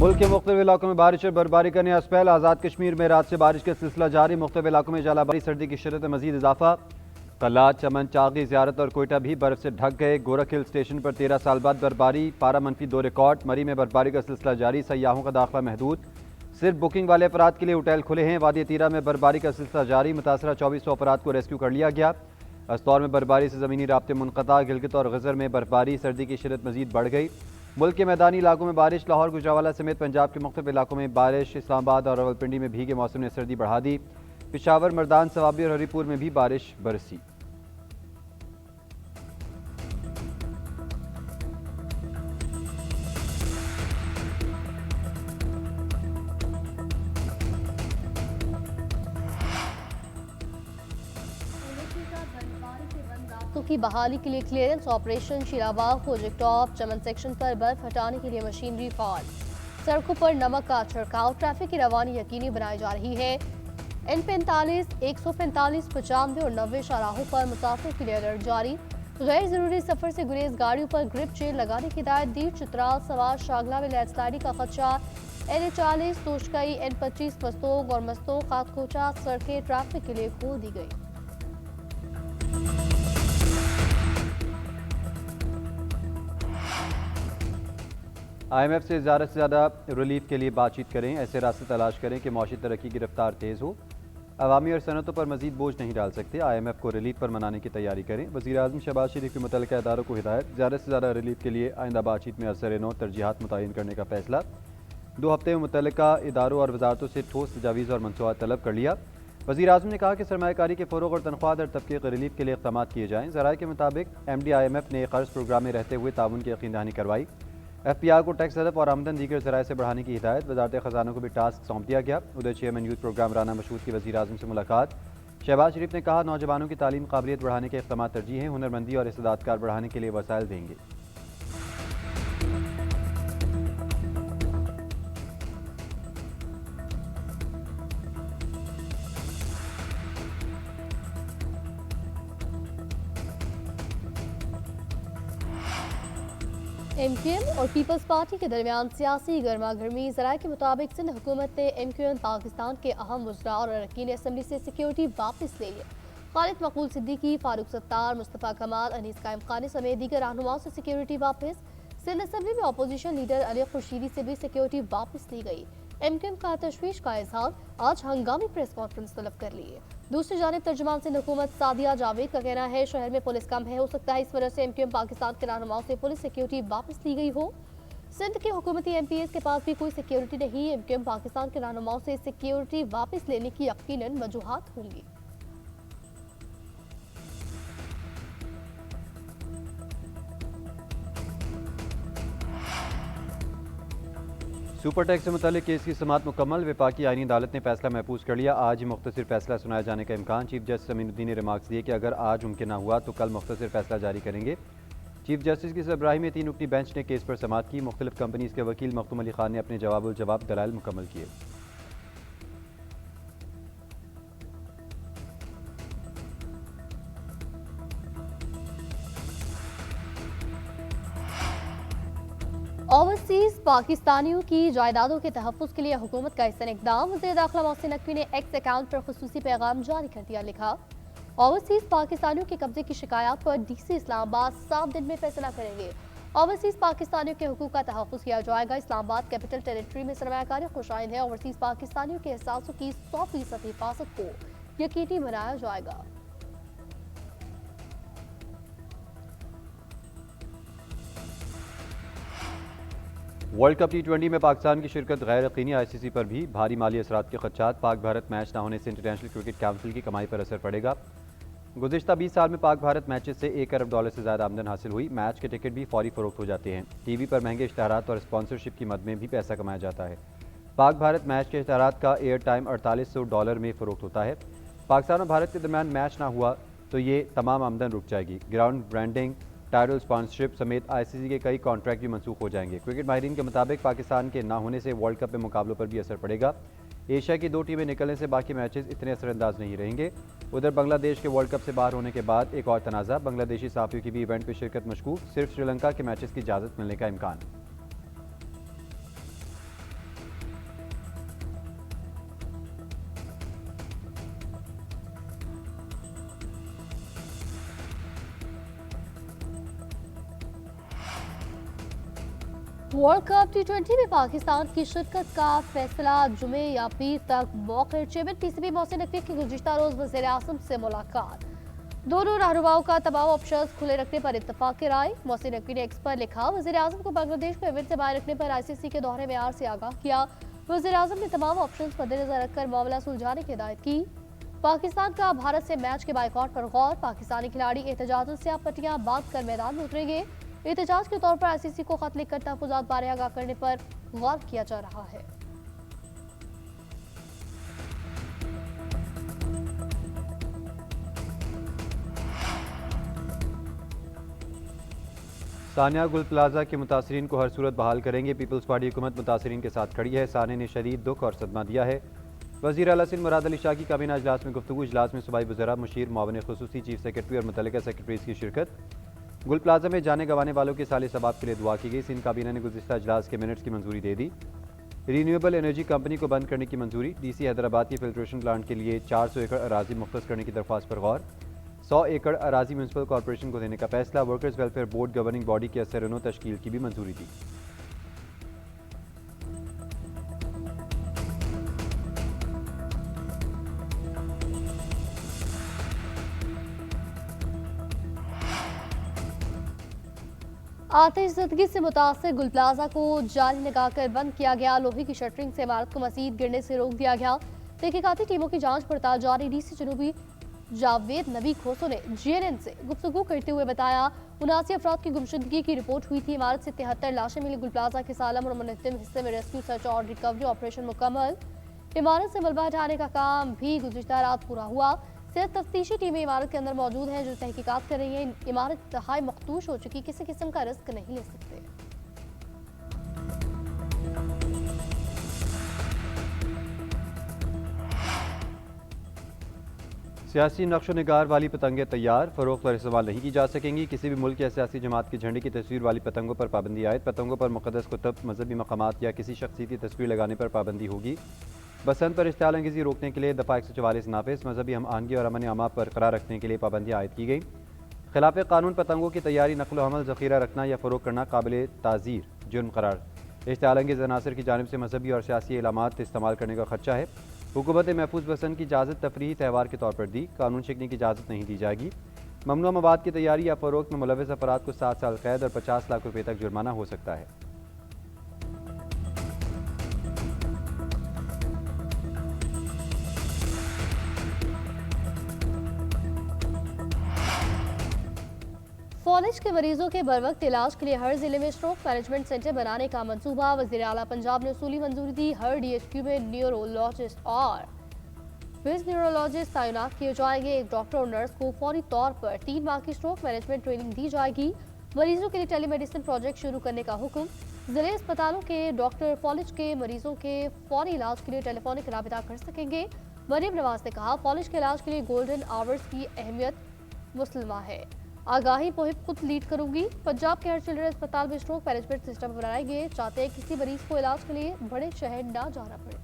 मुल्क के मुख्तलिफ इलाकों में बारिश और बर्फबारी का नया स्पेल। आज़ाद कश्मीर में रात से बारिश का सिलसिला जारी। मुख्तलिफ इलाकों में जालाबारी, सर्दी की शिद्दत में मजीद इजाफा। कल्लाद, चमन, चागी, ज़ियारत और कोयटा भी बर्फ से ढक गए। गोरख हिल स्टेशन पर 13 साल बाद बर्फबारी, पारा -2 रिकॉर्ड। मरी में बर्फबारी का सिलसिला जारी, सयाहों का दाखिला महदूद। सिर्फ बुकिंग वाले अफराद के लिए होटल खुले हैं। वादी तीरा में बर्फबारी का सिलसिला जारी, मुतासरा 2400 अफराद को रेस्क्यू कर लिया गया। अस्तौर में बर्फबारी से ज़मीनी राब्ते मुनक़ता। गिलगित और गज़र में बर्फबारी, सर्दी की शिद्दत मजीद बढ़ गई। मुल्क के मैदानी इलाकों में बारिश। लाहौर, गुजरांवाला समेत पंजाब के मुख्तलिफ इलाकों में बारिश। इस्लामाबाद और रावलपिंडी में भीगे मौसम ने सर्दी बढ़ा दी। पेशावर, मर्दान, सवाबी और हरीपुर में भी बारिश बरसी। की बहाली के लिए क्लियरेंस ऑपरेशन। शीराबाग, खोजटॉप, चमन सेक्शन पर बर्फ हटाने के लिए मशीनरी फाल। सड़कों पर नमक का छिड़काव। ट्रैफिक की रवानी यकीनी बनाई जा रही है। N45, 145, 95 और 90 शाहराहों पर मुसाफिर के लिए अलर्ट जारी। गैर जरूरी सफर से गुरेज गाड़ियों पर ग्रिप चेन लगाने की हिदायत दी। चित्राल, सवार, शागला में लैंडस्लाइडिंग का खदशा। NA40, तोशकई, N25, मस्तोग और मस्तोग खातकोचा सड़कें ट्रैफिक के लिए खोल दी गई। IMF से ज़्यादा रिलीफ के लिए बातचीत करें। ऐसे रास्ते तलाश करें कि मौशी तरक्की की रफ्तार तेज़ हो। अवामी और सनतों पर मजीद बोझ नहीं डाल सकते। IMF को रिलीफ पर मनाने की तैयारी करें। वज़ीर-ए-आज़म शहबाज शरीफ के मुतल्लिका इदारों को हिदायत। ज़्यादा से ज़्यादा रिलीफ के लिए आइंदा बातचीत में असर-ए-नौ तरजीहात मुतय्यन करने का फैसला। 2 हफ्ते में मुतल्लिका इदारों और वजारतों से ठोस तजावीज़ और मंसूबात तलब कर लिया। वज़ीर-ए-आज़म ने कहा कि सरमायाकारी के फ़रोग़ और तनख्वाह और तबके के रिलीफ के लिए इक़दाम किए जाएँ। ज़राए के मुताबिक MD IMF ने कर्ज़ प्रोग्राम में रहते हुए ताउन की यकीन दहानी करवाई। FPR को टैक्स हदफ और आमदन दीगर ज़राए से बढ़ाने की हिदायत। वज़ारत ख़जाना को भी टास्क सौंप दिया गया। उधर chairman youth programme Rana Mashhood की वज़ीर-ए-आज़म से मुलाकात। शहबाज शरीफ ने कहा, नौजवानों की तालीम काबिलियत बढ़ाने के इक़दाम तरजीह हैं। हुनरमंदी और इस्तेदादकार बढ़ाने के लिए वसाइल देंगे। MQM और पीपल्स पार्टी के दरमियान सियासी गर्मा गर्मी। ज़राए के मुताबिक सिंध हुकूमत ने MQM पाकिस्तान के अहम वज़रा और अरकान असम्बली से सिक्योरिटी वापस ले लिया। खालिद मकबूल सिद्दीकी, फारूक सत्तार, मुस्तफ़ा कमाल, अनीस कायम खानी समेत दीगर रहनुमाओं से सिक्योरिटी वापस। सिंध असम्बली में अपोजिशन लीडर अली खुर्शीदी से भी सिक्योरिटी वापस ली गई। MQM का तशवीश का इजहार। आज हंगामी प्रेस कॉन्फ्रेंस तलब कर ली है। दूसरी जानिब तर्जुमान सिंध हुकूमत सादिया जावेद का कहना है, शहर में पुलिस कम है, हो सकता है इस वजह से MQM पाकिस्तान के रहनुमाओं से पुलिस सिक्योरिटी वापस ली गई हो। सिंध के हुकूमती MPs के पास भी कोई सिक्योरिटी नहीं। MQM पाकिस्तान के रहनुमाओं से सिक्योरिटी वापस लेने की यकीनन वजूहात होंगी। सुपर टैक्स से मुतालिक केस की समाअत मुकम्मल। वफाकी आईनी अदालत ने फैसला महफूज कर लिया। आज ही मुख्तसर फैसला सुनाए जाने का इम्कान। चीफ जस्टिस अमीनुद्दीन ने रिमार्क्स दिए कि अगर आज मुमकिन न हुआ तो कल मुख्तसर फैसला जारी करेंगे। चीफ जस्टिस की सरबराही में 3 रुकनी बेंच ने केस पर समाअत की। मुख्तलिफ कंपनीज के वकील मखदूम अली खान ने अपने जवाब दलाइल मुकम्मल किए। ओवरसीज पाकिस्तानियों की जायदादों के तहफ़्फ़ुज़ के लिए हुकूमत का इस इक़दाम। वज़ीर दाखिला मोहसिन नकवी ने एक्स अकाउंट पर खुसूसी पैगाम जारी कर दिया। लिखा, ओवरसीज पाकिस्तानियों के कब्जे की शिकायत पर DC इस्लामाबाद 7 दिन में फैसला करेंगे। ओवरसीज पाकिस्तानियों के हुकूक का तहफ़्फ़ुज़ किया जाएगा। इस्लामाबाद कैपिटल टेरिटरी में सरमायाकारी खुशाइन है। ओवरसीज पाकिस्तानियों के एहसासों की 100% हिफाजत को यकीनी बनाया जाएगा। वर्ल्ड कप T20 में पाकिस्तान की शिरकत गैर यकीनी। ICC पर भी भारी माली असरात के खदशात। पाक भारत मैच न होने से इंटरनेशनल क्रिकेट काउंसिल की कमाई पर असर पड़ेगा। गुज़िश्ता 20 साल में पाक भारत मैचेस से $1 अरब से ज़्यादा आमदन हासिल हुई। मैच के टिकट भी फौरी फरोख्त हो जाते हैं। TV पर महंगे इश्तहारात और स्पॉन्सरशिप की मद में भी पैसा कमाया जाता है। पाक भारत मैच के इश्तहारात का एयर टाइम $4800 में फरोख्त होता है। पाकिस्तान और भारत के दरमियान मैच ना हुआ तो ये तमाम आमदन रुक जाएगी। ग्राउंड ब्रांडिंग, टाइटल स्पॉन्सरशिप समेत ICC के कई कॉन्ट्रैक्ट भी मनसूख हो जाएंगे। क्रिकेट माहिरीन के मुताबिक पाकिस्तान के ना होने से वर्ल्ड कप में मुकाबलों पर भी असर पड़ेगा। एशिया की 2 टीमें निकलने से बाकी मैचेस इतने असरअंदाज नहीं रहेंगे। उधर बांग्लादेश के वर्ल्ड कप से बाहर होने के बाद एक और तनाज़ा। बांग्लादेशी सहाफ़ियों की भी इवेंट में शिरकत मशकूक। सिर्फ श्रीलंका के मैचेस की इजाज़त मिलने का इम्कान। वर्ल्ड कप टी20 में पाकिस्तान की शिरकत का फैसला जुमे या पीर तक मौखिर। चेयरमैन पीसीबी मोहसिन नकवी की गुज़िश्ता रोज वज़ीर आज़म से मुलाकात। दोनों रहनुमाओं का तमाम ऑप्शंस खुले रखने पर इत्तफाक की राय। मोहसिन नकवी ने एक्स पर लिखा, वज़ीर आज़म को बांग्लादेश को इवेंट से बाहर रखने पर आईसीसी के दोहरे मेयार से आगाह किया। वज़ीर आज़म ने तमाम ऑप्शंस मद्देनजर रखकर मामला सुलझाने की हिदायत की। पाकिस्तान का भारत से मैच के बाइकआउट पर गौर। पाकिस्तानी खिलाड़ी एहतजाजों से आप पट्टियां बांध कर मैदान में उतरेंगे। एहतजाज के तौर पर आईसीसी को खत लिखकर तहफ़्फ़ुज़ात बारे आगाह करने पर गौर किया जा रहा है। सानिया गुल प्लाजा के मुतासरीन को हर सूरत बहाल करेंगे। पीपल्स पार्टी हुकूमत मुतासरीन के साथ खड़ी है। सानिया ने शदीद दुख और सदमा दिया है। वज़ीर आला सिंध मुराद अली शाह की काबीना इजलास में गुफ्तगू। इजलास में सूबाई वज़रा, मुशीर, मुआविन खुसूसी, चीफ सेक्रेटरी और मुतल्लिका सेक्रेटरीज़ की शिरकत। गुल प्लाजा में जाने गंवाने वालों के साले सबाब के लिए दुआ की गई। सिंध काबीना ने गुज़िश्ता इजलास के मिनट्स की मंजूरी दे दी। रीन्यूएबल एनर्जी कंपनी को बंद करने की मंजूरी। डीसी हैदराबाद के फिल्ट्रेशन प्लांट के लिए 400 एकड़ अराजी मुख्तस करने की दरख्वास्त पर गौर। 100 एकड़ अराजी म्यूनसिपल कॉरपोरेशन को देने का फैसला। Workers welfare board governing body के असर तश्कील की भी मंजूरी दी। आतिश ज़दगी से मुतासर गुल प्लाजा को जाली लगाकर बंद किया गया। लोहे की शटरिंग से इमारत को मजीद गिरने से रोक दिया गया। तहकीकाती टीमों की जांच पड़ताल जारी। डीसी जनूबी जावेद नबी खोसो ने जीएनएन से गुफ्तगू करते हुए बताया, 79 अफराद की गुमशुदगी की रिपोर्ट हुई थी। इमारत से 73 लाशें मिली। गुल प्लाजा के सालम और मुनहत्तिम हिस्से में रेस्क्यू, सर्च और रिकवरी ऑपरेशन मुकम्मल। इमारत से मलबा हटाने का काम भी गुज़िश्ता रात पूरा हुआ। सिर्फ तफ्तीशी टीमें इमारत के अंदर मौजूद हैं जो तहकीकात कर रही हैं। इमारत इंतहाई मखदूश हो चुकी, किसी किस्म का रिस्क नहीं ले सकते। सियासी नक्शो निगार वाली पतंगें तैयार, फरोख्त और इस्तेमाल नहीं की जा सकेंगी। किसी भी मुल्क या सियासी जमात के झंडे की तस्वीर वाली पतंगों पर पाबंदी आयद। पतंगों पर मुक़द्दस कुतुब, मजहबी मकामात या किसी शख्सियत की तस्वीर लगाने पर पाबंदी होगी। बसंत पर इश्तियाल अंगेज़ी रोकने के लिए दफ़ा 144 नाफिज। मजहबी हम आहंगी और अमन अमा बरकरार रखने के लिए पाबंदियाँ आयद की गई। खिलाफ कानून पतंगों की तैयारी, नकल हमल, ज़ख़ीरा रखना या फ़रोग़ करना काबिल ताज़ीर जुर्म करार। इश्तियाल अंगेज़ अनासर की जानिब से मजहबी और सियासी इलामात इस्तेमाल करने का खदशा है। हुकूमत ने महफूज बसंत की इजाज़त तफरीही त्यौहार के तौर पर दी। कानून शिकने की इजाज़त नहीं दी जाएगी। ममनुआ मवाद की तैयारी या फ़रोख्त में मुलव्वस अफराद को 7 साल कैद और 50 लाख रुपये तक जुर्माना हो सकता है। फॉलिज के मरीजों के बरवक्त इलाज के लिए हर जिले में स्ट्रोक मैनेजमेंट सेंटर बनाने का मंसूबा। वज़ीर आला पंजाब ने उसूली मंजूरी दी। हर डीएचक्यू में न्यूरोलॉजिस्ट और न्यूरोलॉजिस्ट तैनात किए जाएंगे। एक डॉक्टर और नर्स को फौरी तौर पर 3 माह की स्ट्रोक मैनेजमेंट ट्रेनिंग दी जाएगी। मरीजों के लिए टेलीमेडिसिन प्रोजेक्ट शुरू करने का हुक्म। जिले अस्पतालों के डॉक्टर फॉलिज के मरीजों के फौरी इलाज के लिए टेलीफोनिक राबिता कर सकेंगे। मरीम नवाज ने कहा, फॉलिज के इलाज के लिए गोल्डन आवर्स की अहमियत मुसलमा है। आगाही मुहिम खुद लीड करूंगी। पंजाब के हर चिल्ड्रन अस्पताल में स्ट्रोक मैनेजमेंट सिस्टम बनाएंगे। चाहते हैं किसी मरीज को इलाज के लिए बड़े शहर ना जाना पड़े।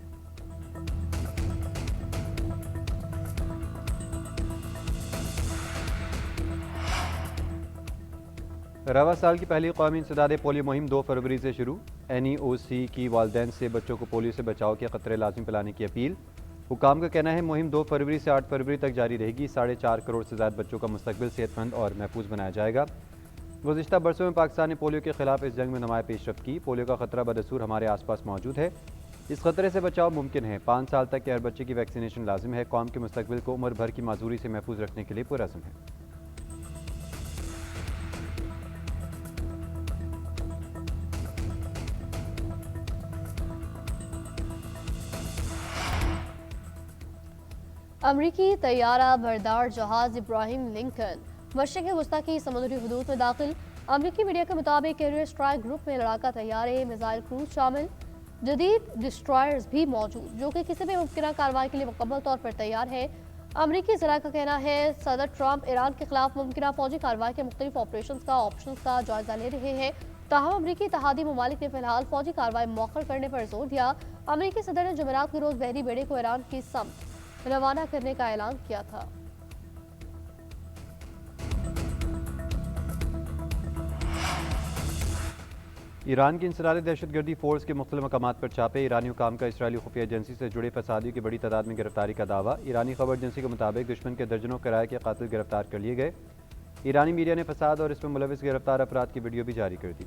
रवा साल की पहली कौमी इंसदाद पोलियो मुहिम 2 फरवरी से शुरू। NEOC की वालदैन से बच्चों को पोलियो से बचाव के खतरे लाजिम पिलाने की अपील। हुकाम का कहना है मुहिम 2 फरवरी से 8 फरवरी तक जारी रहेगी। 4.5 करोड़ से ज़्यादा बच्चों का मुस्तकबिल सेहतमंद और महफूज बनाया जाएगा। गुज़िश्ता बरसों में पाकिस्तान ने पोलियो के खिलाफ इस जंग में नुमाया पेशरफ्त की। पोलियो का खतरा बदसूर हमारे आस पास मौजूद है। इस खतरे से बचाव मुमकिन है। 5 साल तक के हर बच्चे की वैक्सीनेशन लाजिम है। कौम के मुस्तकबिल को उम्र भर की माजूरी से महफूज रखने के लिए पुरअज़्म है। अमरीकी तैयारा बरदार जहाज इब्राहिम लिंकन मशरिक़ वस्ता की समुद्री हदूद में दाखिल। अमरीकी मीडिया के मुताबिक कैरियर स्ट्राइक ग्रुप में लड़ाका तैयारे, मिसाइल क्रूज शामिल, जदीद डिस्ट्रॉयर्स भी मौजूद जो कि किसी भी मुमकिन कार्रवाई के लिए मुकम्मल तौर पर तैयार है। अमरीकी ज़रा का कहना है सदर ट्रंप ईरान के खिलाफ मुमकिन फौजी कार्रवाई के मुख्तलिफ ऑपरेशन का जायजा ले रहे हैं। ताहम अमरीकी इत्तेहादी ममालिक ने फिलहाल फौजी कार्रवाई मौखर करने पर जोर दिया। अमरीकी सदर ने जुमेरात के रोज बहरी बेड़े को ईरान की समत रवाना करने का ऐलान किया था। ईरान की इंसरारी दहशतगर्दी फोर्स के मुख्तलिफ मकामात पर छापे। ईरानी हुकाम का इसराइली खुफिया एजेंसी से जुड़े फसादियों की बड़ी तादाद में गिरफ्तारी का दावा। ईरानी खबर एजेंसी के मुताबिक दुश्मन के दर्जनों किराए के कातिल गिरफ्तार कर लिए गए। ईरानी मीडिया ने फसाद और इसमें मुलविस गिरफ्तार अफराद की वीडियो भी जारी कर दी।